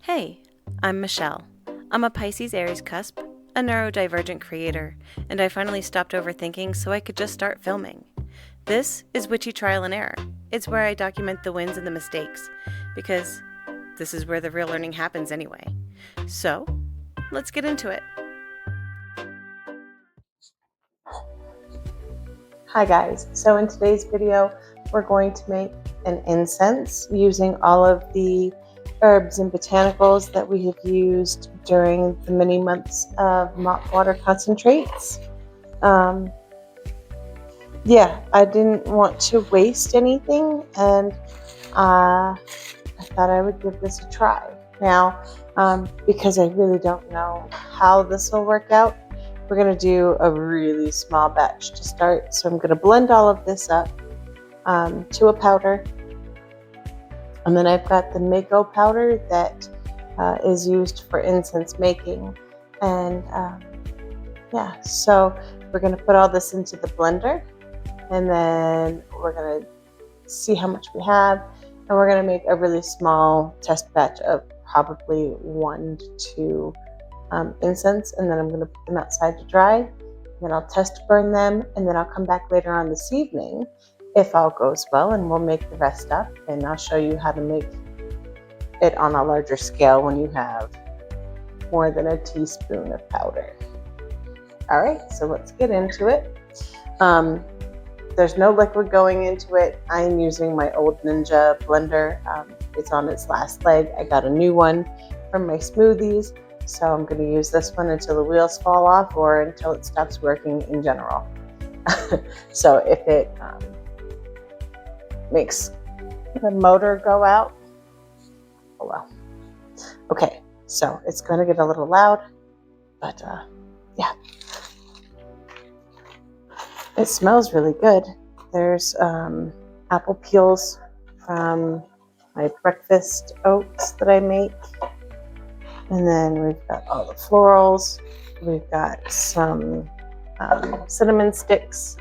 Hey, I'm Michelle. I'm a Pisces Aries cusp, a neurodivergent creator, and I finally stopped overthinking so I could just start filming. This is Witchy Trial and Error. It's where I document the wins and the mistakes, because this is where the real learning happens anyway. So, let's get into it. Hi guys, so in today's video we're going to make an incense using all of the herbs and botanicals that we have used during the many months of mop water concentrates. I didn't want to waste anything, and I thought I would give this a try. Now, because I really don't know how this will work out, we're going to do a really small batch to start. So I'm going to blend all of this up to a powder. And then I've got the Mako powder that is used for incense making. And so we're going to put all this into the blender. And then we're going to see how much we have. And we're going to make a really small test batch of probably 1 to 2 incense, and then I'm going to put them outside to dry. Then I'll test burn them, and then I'll come back later on this evening if all goes well, and we'll make the rest up, and I'll show you how to make it on a larger scale when you have more than a teaspoon of powder. All right, so let's get into it. There's no liquid going into it. I'm using my old Ninja blender. It's on its last leg. I got a new one from my smoothies. So I'm going to use this one until the wheels fall off or until it stops working in general. So if it makes the motor go out, oh well. Okay, so it's going to get a little loud, but yeah. It smells really good. There's apple peels from my breakfast oats that I make. And then we've got all the florals. We've got some cinnamon sticks.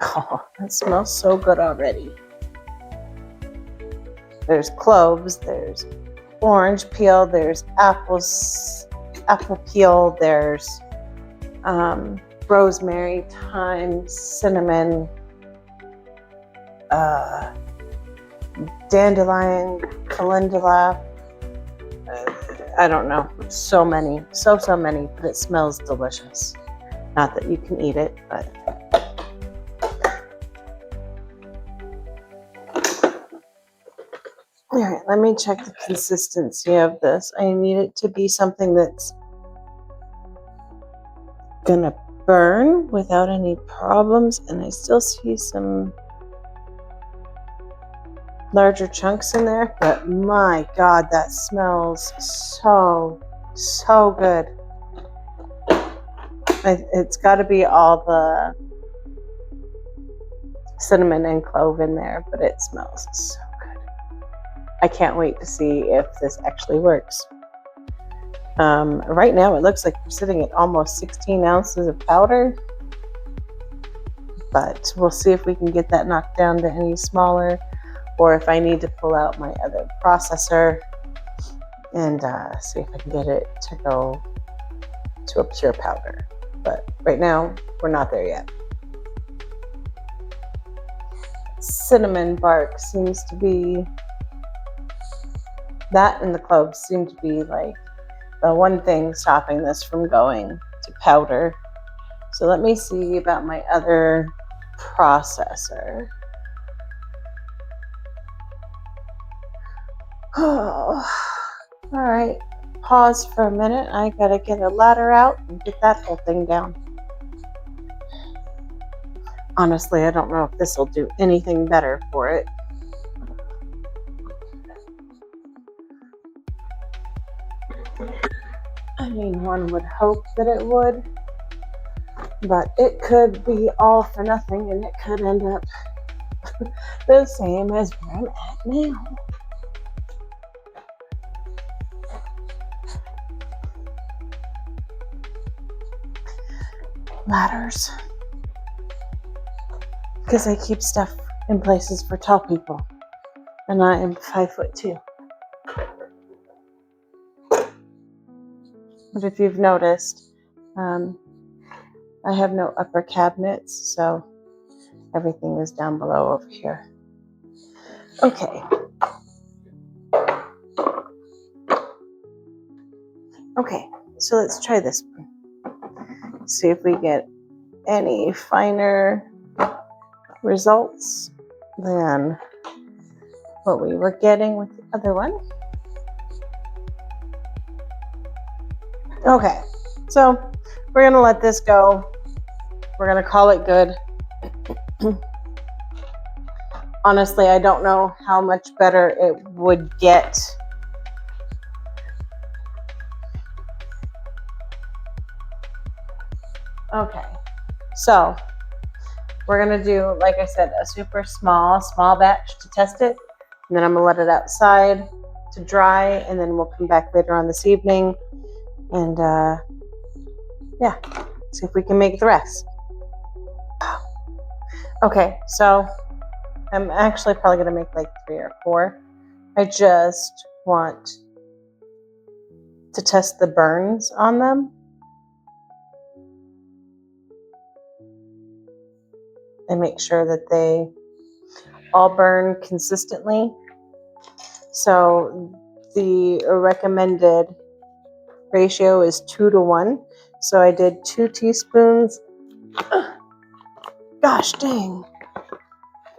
Oh, that smells so good already. There's cloves, there's orange peel, there's apple peel, there's rosemary, thyme, cinnamon, dandelion, calendula, I don't know, so many, so many, but it smells delicious. Not that you can eat it, but all right, let me check the consistency of this. I need it to be something that's gonna burn without any problems, and I still see some larger chunks in there, but my God, that smells so good. It's got to be all the cinnamon and clove in there, but it smells so good. I can't wait to see if this actually works. Right now it looks like we're sitting at almost 16 ounces of powder, but we'll see if we can get that knocked down to any smaller, or if I need to pull out my other processor and see if I can get it to go to a pure powder. But right now, we're not there yet. Cinnamon bark seems to be, that and the cloves seem to be like the one thing stopping this from going to powder. So let me see about my other processor. Oh, all right. Pause for a minute. I gotta get a ladder out and get that whole thing down. Honestly, I don't know if this will do anything better for it. I mean, one would hope that it would, but it could be all for nothing, and it could end up the same as where I'm at now. Ladders, because I keep stuff in places for tall people. And I am 5'2". But if you've noticed, I have no upper cabinets, so everything is down below over here. Okay. Okay, so let's try this one. See if we get any finer results than what we were getting with the other one. Okay, so we're gonna let this go. We're gonna call it good. Honestly, I don't know how much better it would get. Okay, so we're gonna do, like I said, a super small batch to test it, and then I'm gonna let it outside to dry, and then we'll come back later on this evening and yeah, see if we can make the rest. Okay, so I'm actually probably gonna make like 3 or 4. I just want to test the burns on them. And make sure that they all burn consistently. So the recommended ratio is 2-to-1. So I did 2 teaspoons. Gosh dang.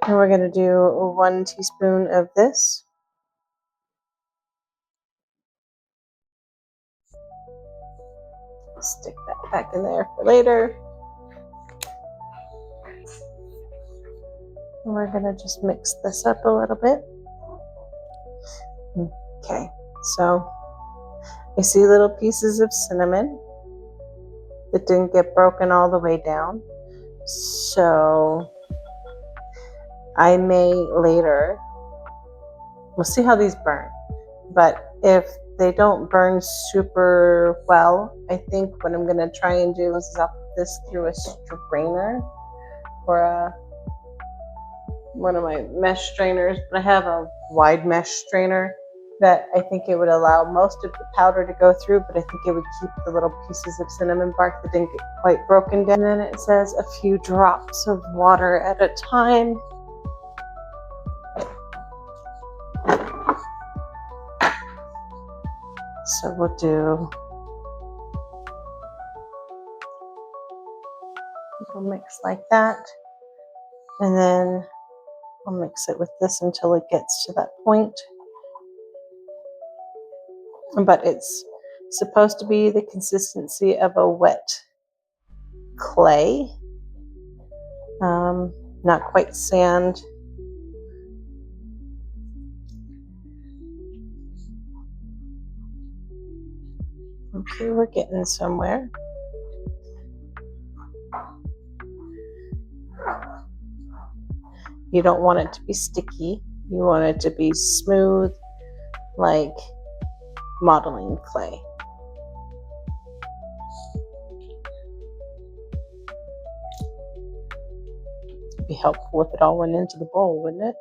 And we're gonna do 1 teaspoon of this. Stick that back in there for later. And we're gonna just mix this up a little bit. Okay, so I see little pieces of cinnamon that didn't get broken all the way down. So I may later, we'll see how these burn. But if they don't burn super well, I think what I'm gonna try and do is I'll put this through a strainer or one of my mesh strainers, but I have a wide mesh strainer that I think it would allow most of the powder to go through, but I think it would keep the little pieces of cinnamon bark that didn't get quite broken down. And then it says a few drops of water at a time. So we'll mix like that. And then I'll mix it with this until it gets to that point. But it's supposed to be the consistency of a wet clay, not quite sand. Okay, we're getting somewhere. You don't want it to be sticky. You want it to be smooth, like modeling clay. It'd be helpful if it all went into the bowl, wouldn't it?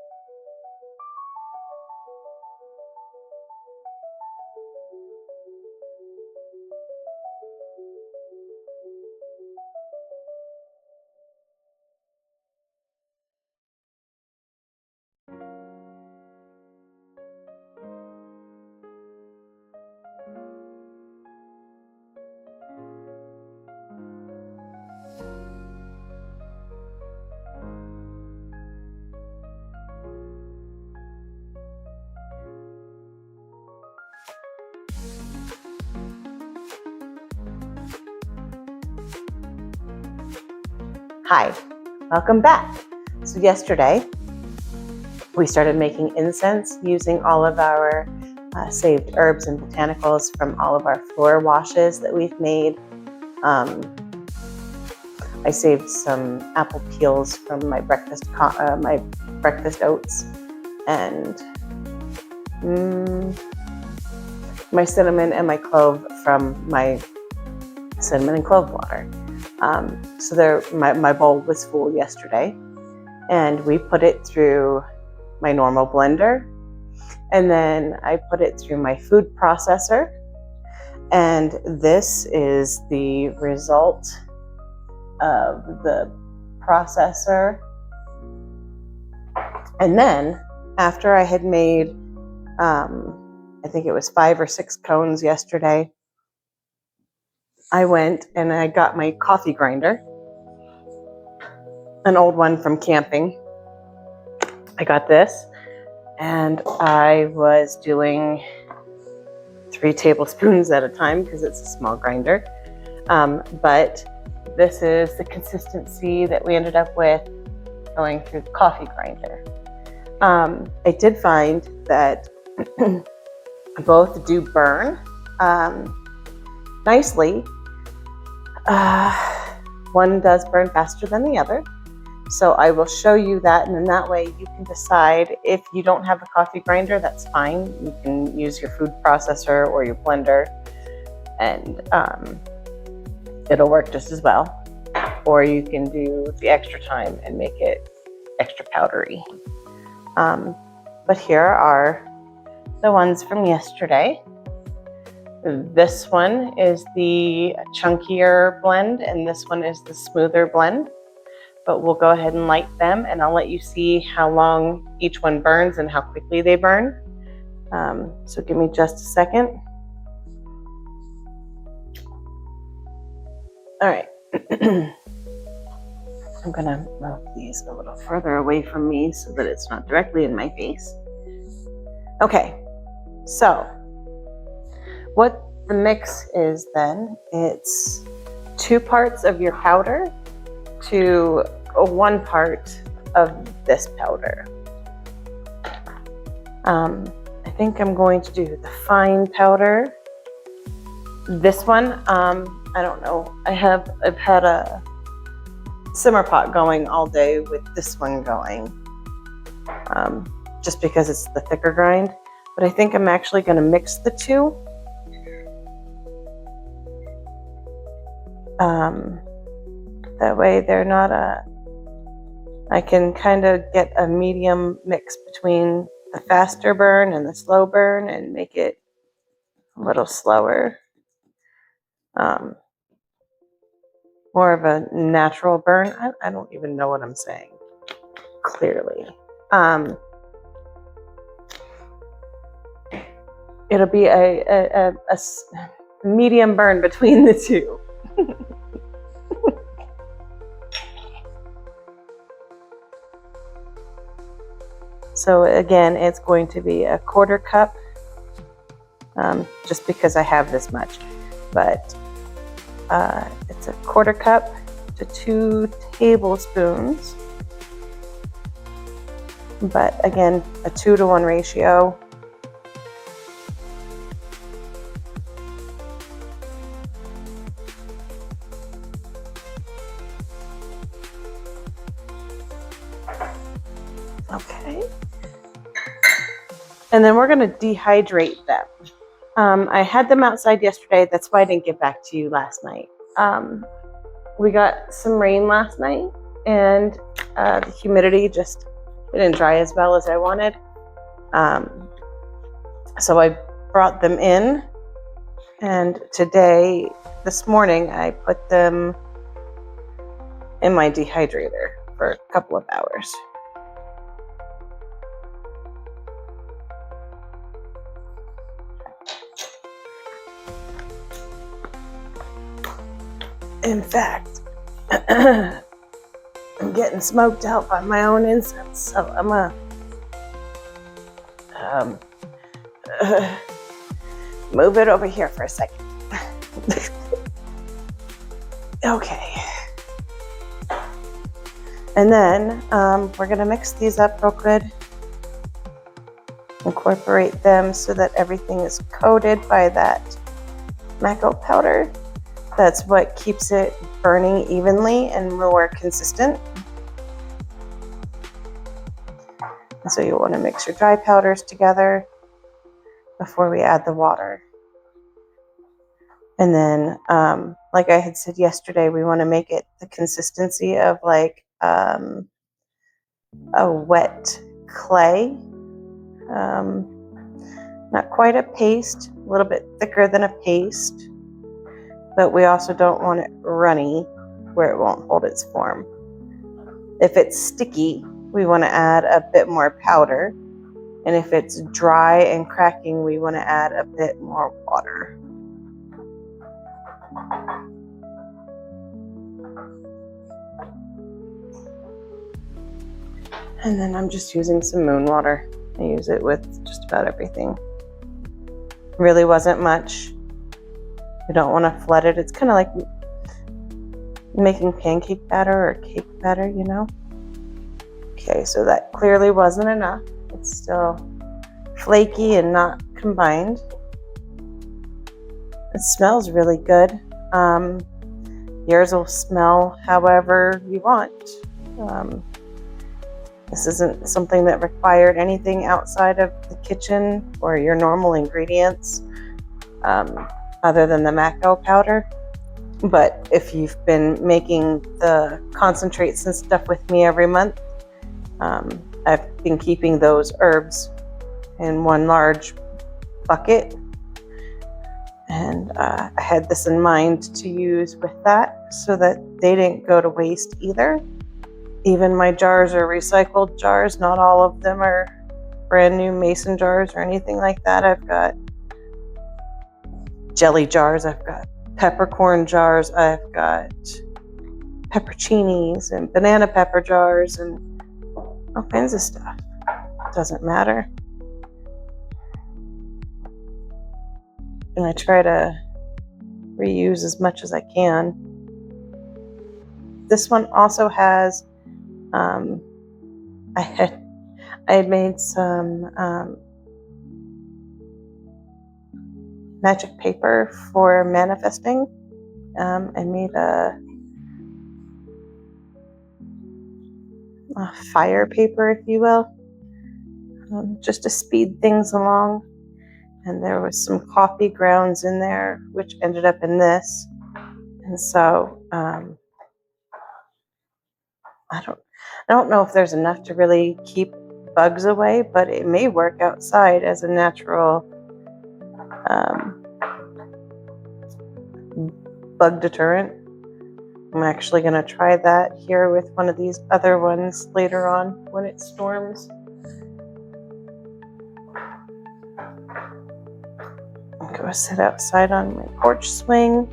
Hi, welcome back. So yesterday, we started making incense using all of our saved herbs and botanicals from all of our floor washes that we've made. I saved some apple peels from my breakfast oats, and my cinnamon and my clove from my cinnamon and clove water. So my bowl was full yesterday, and we put it through my normal blender, and then I put it through my food processor, and this is the result of the processor. And then after I had made I think it was 5 or 6 cones yesterday, I went and I got my coffee grinder, an old one from camping. I got this, and I was doing 3 tablespoons at a time because it's a small grinder. But this is the consistency that we ended up with going through the coffee grinder. I did find that both do burn nicely. One does burn faster than the other. So I will show you that, and then that way you can decide. If you don't have a coffee grinder, that's fine. You can use your food processor or your blender, and it'll work just as well. Or you can do the extra time and make it extra powdery. But here are the ones from yesterday. This one is the chunkier blend, and this one is the smoother blend. But we'll go ahead and light them, and I'll let you see how long each one burns and how quickly they burn. So give me just a second. All right. I'm gonna move these a little further away from me so that it's not directly in my face. Okay, so what the mix is then, it's 2 parts of your powder to 1 part of this powder. I think I'm going to do the fine powder. This one, I don't know. I've had a simmer pot going all day with this one going, just because it's the thicker grind. But I think I'm actually going to mix the 2. That way they're not I can kind of get a medium mix between the faster burn and the slow burn and make it a little slower. More of a natural burn. I don't even know what I'm saying clearly. It'll be a medium burn between the 2. So again, it's going to be a 1/4 cup, just because I have this much, but it's a 1/4 cup to 2 tablespoons, but again, a 2-to-1 ratio. Okay. And then we're going to dehydrate them. I had them outside yesterday. That's why I didn't get back to you last night. We got some rain last night, and the humidity just didn't dry as well as I wanted. So I brought them in, and this morning, I put them in my dehydrator for a couple of hours. In fact, I'm getting smoked out by my own incense, so I'm gonna move it over here for a second. Okay. And then we're gonna mix these up real good. Incorporate them so that everything is coated by that maca powder. That's what keeps it burning evenly and more consistent. And so you want to mix your dry powders together before we add the water. And then, like I had said yesterday, we want to make it the consistency of like a wet clay. Not quite a paste, a little bit thicker than a paste, but we also don't want it runny where it won't hold its form. If it's sticky, we want to add a bit more powder. And if it's dry and cracking, we want to add a bit more water. And then I'm just using some moon water. I use it with just about everything. Really wasn't much. You don't want to flood it. It's kind of like making pancake batter or cake batter, you know? Okay, so that clearly wasn't enough. It's still flaky and not combined. It smells really good. Yours will smell however you want. This isn't something that required anything outside of the kitchen or your normal ingredients, other than the Macco powder. But if you've been making the concentrates and stuff with me every month, I've been keeping those herbs in one large bucket. And I had this in mind to use with that so that they didn't go to waste either. Even my jars are recycled jars. Not all of them are brand new mason jars or anything like that. I've got jelly jars. I've got peppercorn jars. I've got pepperoncinis and banana pepper jars and all kinds of stuff. Doesn't matter. And I try to reuse as much as I can. This one also has, I had made some magic paper for manifesting. I made a fire paper, if you will, just to speed things along. And there was some coffee grounds in there, which ended up in this. And so I don't know if there's enough to really keep bugs away, but it may work outside as a natural bug deterrent. I'm actually going to try that here with one of these other ones later on when it storms. I'll go sit outside on my porch swing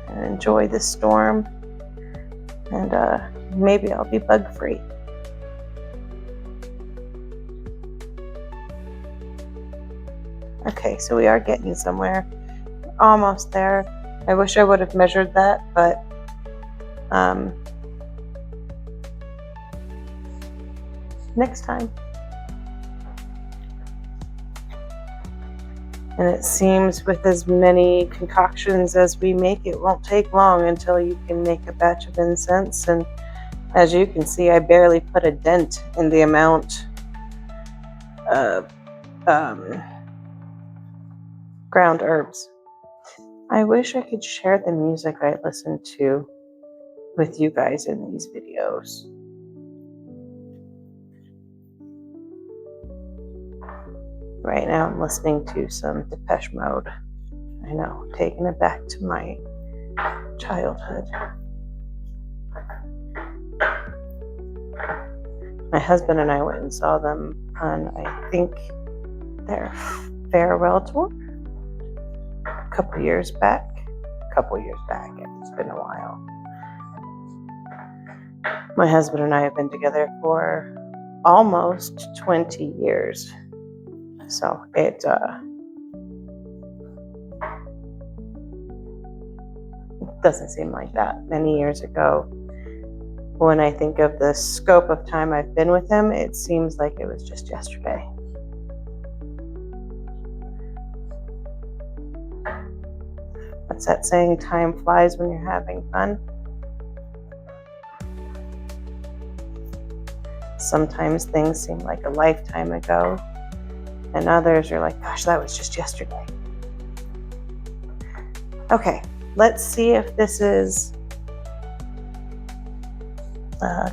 and enjoy the storm, and maybe I'll be bug free. Okay, so we are getting somewhere. Almost there. I wish I would have measured that, but next time. And it seems with as many concoctions as we make, it won't take long until you can make a batch of incense. And as you can see, I barely put a dent in the amount of ground herbs. I wish I could share the music I listen to with you guys in these videos. Right now I'm listening to some Depeche Mode. I know, taking it back to my childhood. My husband and I went and saw them on, I think, their farewell tour a couple years back. It's been a while. My husband and I have been together for almost 20 years. So it doesn't seem like that many years ago. When I think of the scope of time I've been with him, it seems like it was just yesterday. What's that saying? Time flies when you're having fun. Sometimes things seem like a lifetime ago, and others are like, gosh, that was just yesterday. Okay, let's see if this is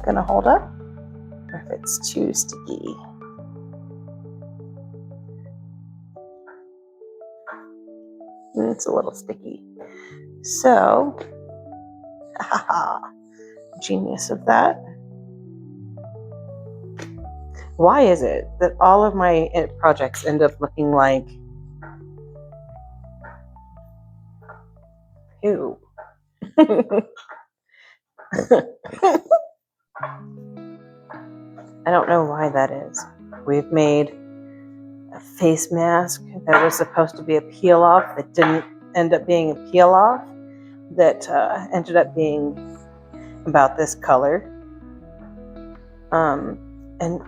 gonna hold up. or if it's too sticky. It's a little sticky. So, genius of that. Why is it that all of my projects end up looking like poo? I don't know why that is. We've made a face mask that was supposed to be a peel off that didn't end up being a peel off, that ended up being about this color. And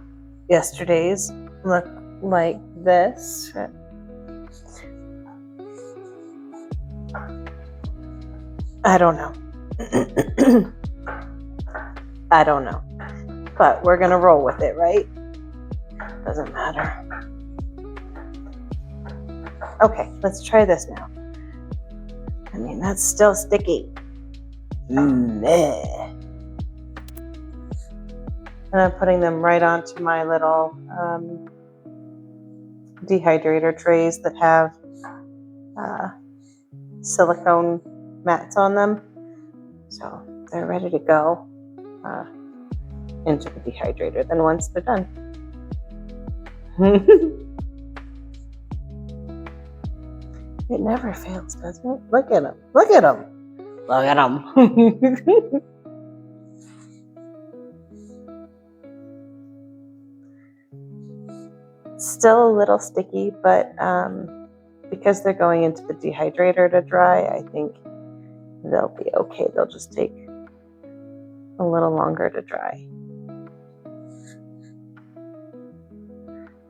yesterday's look like this. I don't know. I don't know. But we're gonna roll with it, right? Doesn't matter. Okay, let's try this now. I mean, that's still sticky. And I'm putting them right onto my little dehydrator trays that have silicone mats on them. So they're ready to go into the dehydrator then once they're done. It never fails, does it? Look at them. Look at them. Look at them. Still a little sticky, but because they're going into the dehydrator to dry, I think they'll be okay. They'll just take a little longer to dry.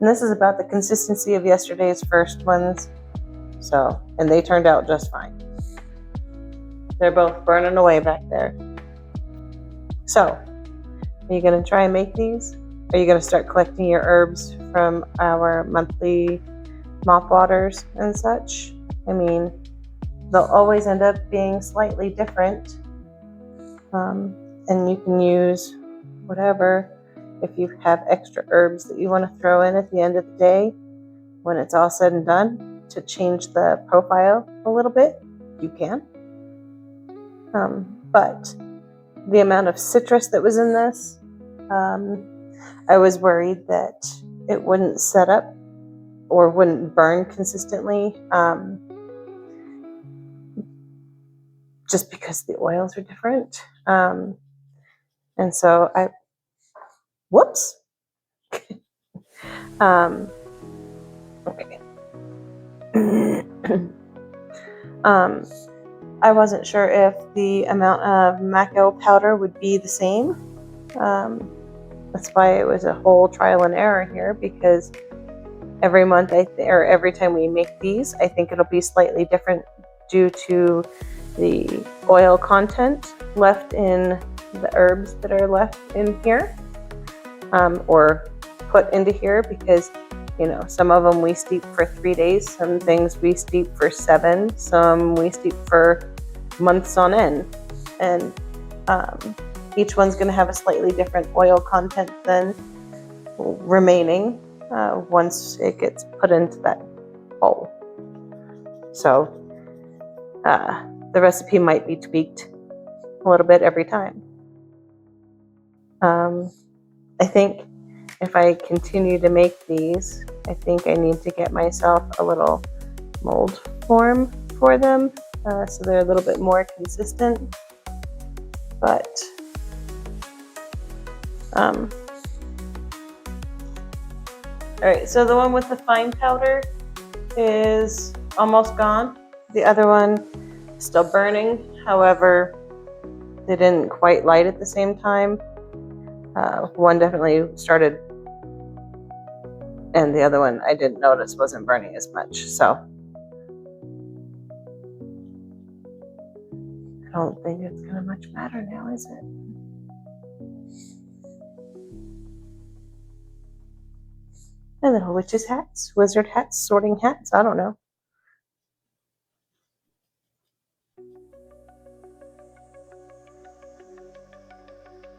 And this is about the consistency of yesterday's first ones. So, and they turned out just fine. They're both burning away back there. So, are you going to try and make these? Are you going to start collecting your herbs from our monthly mop waters and such? I mean, they'll always end up being slightly different. And you can use whatever. If you have extra herbs that you want to throw in at the end of the day, when it's all said and done, to change the profile a little bit, you can. But the amount of citrus that was in this, I was worried that it wouldn't set up or wouldn't burn consistently, just because the oils are different. And so whoops. Okay. I wasn't sure if the amount of Mako powder would be the same. That's why it was a whole trial and error here, because every month or every time we make these, I think it'll be slightly different due to the oil content left in the herbs that are left in here, or put into here, because some of them we steep for 3 days, some things we steep for 7, some we steep for months on end, and each one's going to have a slightly different oil content than remaining once it gets put into that bowl. So the recipe might be tweaked a little bit every time. I think if I continue to make these, I think I need to get myself a little mold form for them, so they're a little bit more consistent. But all right, so the one with the fine powder is almost gone. The other one is still burning. However, they didn't quite light at the same time. One definitely started, and the other one I didn't notice wasn't burning as much. So I don't think it's gonna much matter now, is it? And little witches' hats, wizard hats, sorting hats, I don't know.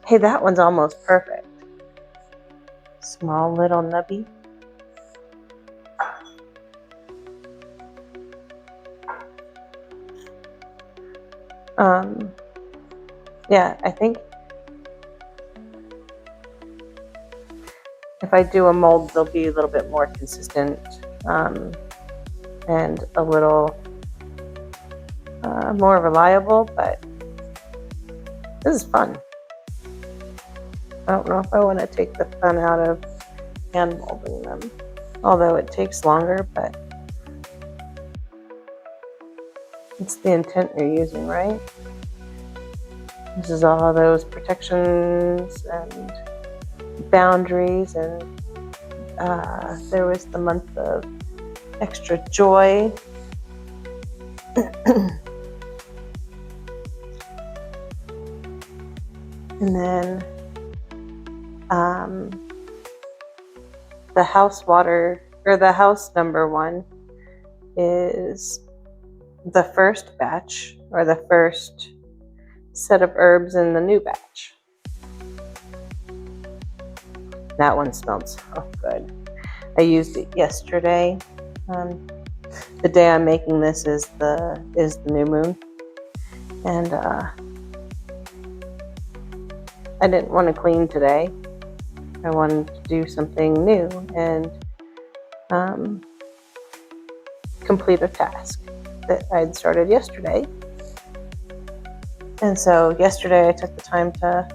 Hey, that one's almost perfect. small little nubby. Yeah, I think if I do a mold, they'll be a little bit more consistent and a little more reliable, but this is fun. I don't know if I want to take the fun out of hand molding them, although it takes longer, but it's the intent you're using, right? This is all those protections and boundaries, and there was the month of extra joy. And then the house water, or the house number one, is the first batch, or the first set of herbs in the new batch. That one smelled so good. I used it yesterday. The day I'm making this is the new moon, and I didn't want to clean today. I wanted to do something new and complete a task that I'd started yesterday. And so yesterday I took the time to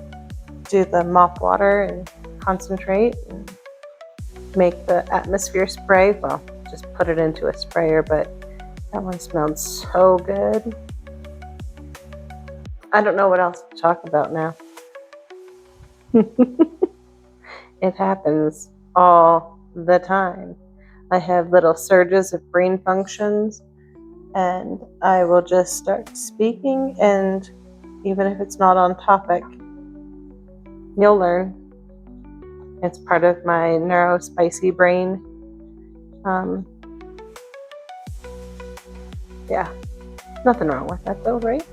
do the mop water and concentrate and make the atmosphere spray. Well, just put it into a sprayer, but that one smelled so good. I don't know what else to talk about now. It happens all the time. I have little surges of brain functions, and I will just start speaking, and even if it's not on topic, you'll learn. It's part of my neurospicy brain. Yeah, nothing wrong with that though, right?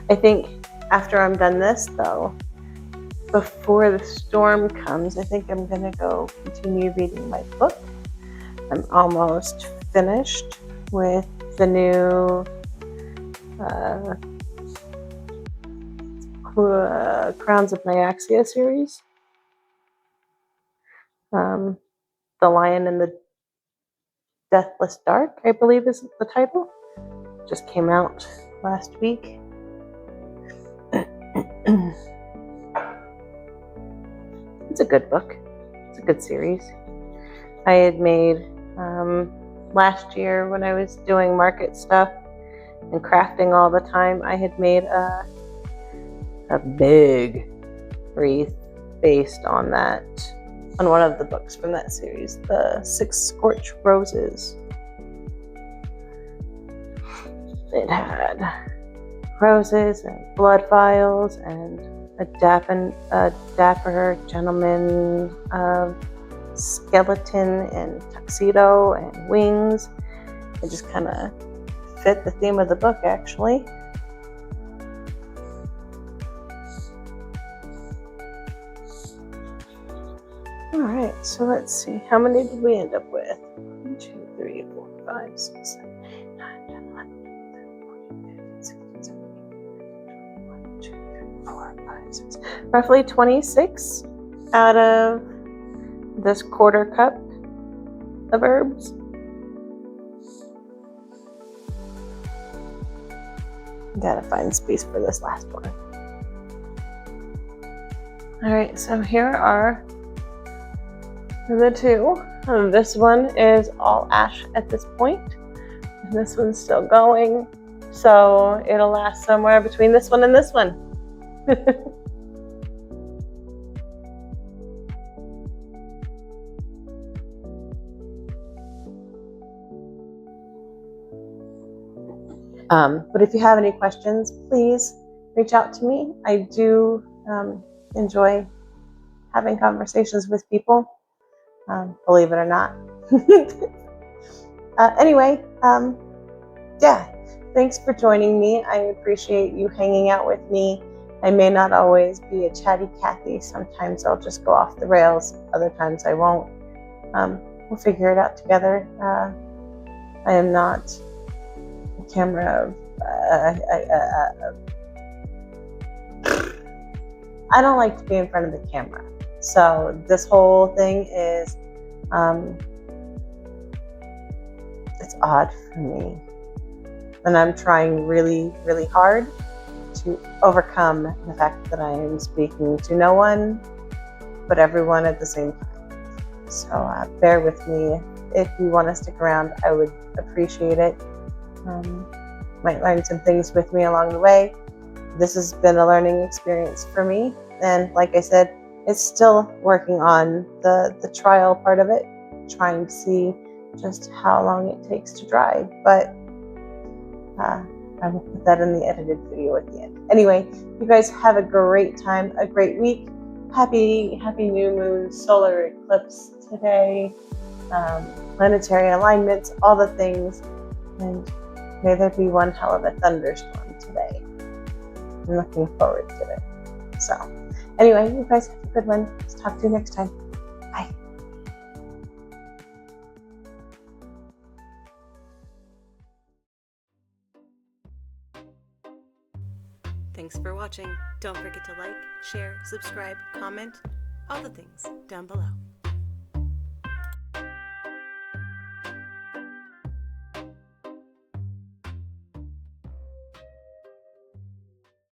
I think after I'm done this though, before the storm comes, I think I'm gonna go continue reading my book. I'm almost finished with the new Crowns of Nyaxia series. The Lion in the Deathless Dark, I believe is the title. Just came out last week. It's a good book. It's a good series. I had made last year when I was doing market stuff and crafting all the time, I had made a big wreath based on that, on one of the books from that series, the 6 Scorched Roses. It had roses and blood vials and a dapper gentleman skeleton and tuxedo and wings. It just kind of fit the theme of the book, actually. All right, so let's see. How many did we end up with? 1, 2, 3, 4, 5, 6, 7, 8, 9, 10, 11, 12, 13, 14, 15, 16, 17, 1, 2, 3, 4, 5, 6. Roughly 26 out of this quarter cup of herbs. Gotta find space for this last one. All right, so here are the two. This one is all ash at this point, and this one's still going. So it'll last somewhere between this one and this one. But if you have any questions, please reach out to me. I do enjoy having conversations with people, believe it or not. Anyway, yeah, thanks for joining me. I appreciate you hanging out with me I may not always be a chatty Cathy. Sometimes I'll just go off the rails. Other times I won't. We'll figure it out together. I am not a camera. I don't like to be in front of the camera. So this whole thing is, it's odd for me. And I'm trying really, really hard to overcome the fact that I am speaking to no one, but everyone at the same time. So bear with me. If you want to stick around, I would appreciate it. Might learn some things with me along the way. This has been a learning experience for me. And like I said, it's still working on the trial part of it, trying to see just how long it takes to dry. But I will put that in the edited video at the end. Anyway, you guys have a great time, a great week. Happy new moon, solar eclipse today, planetary alignments, all the things. And may there be one hell of a thunderstorm today. I'm looking forward to it. So anyway, you guys have a good one. Let's talk to you next time. Bye. Thanks for watching. Don't forget to like, share, subscribe, comment, all the things down below.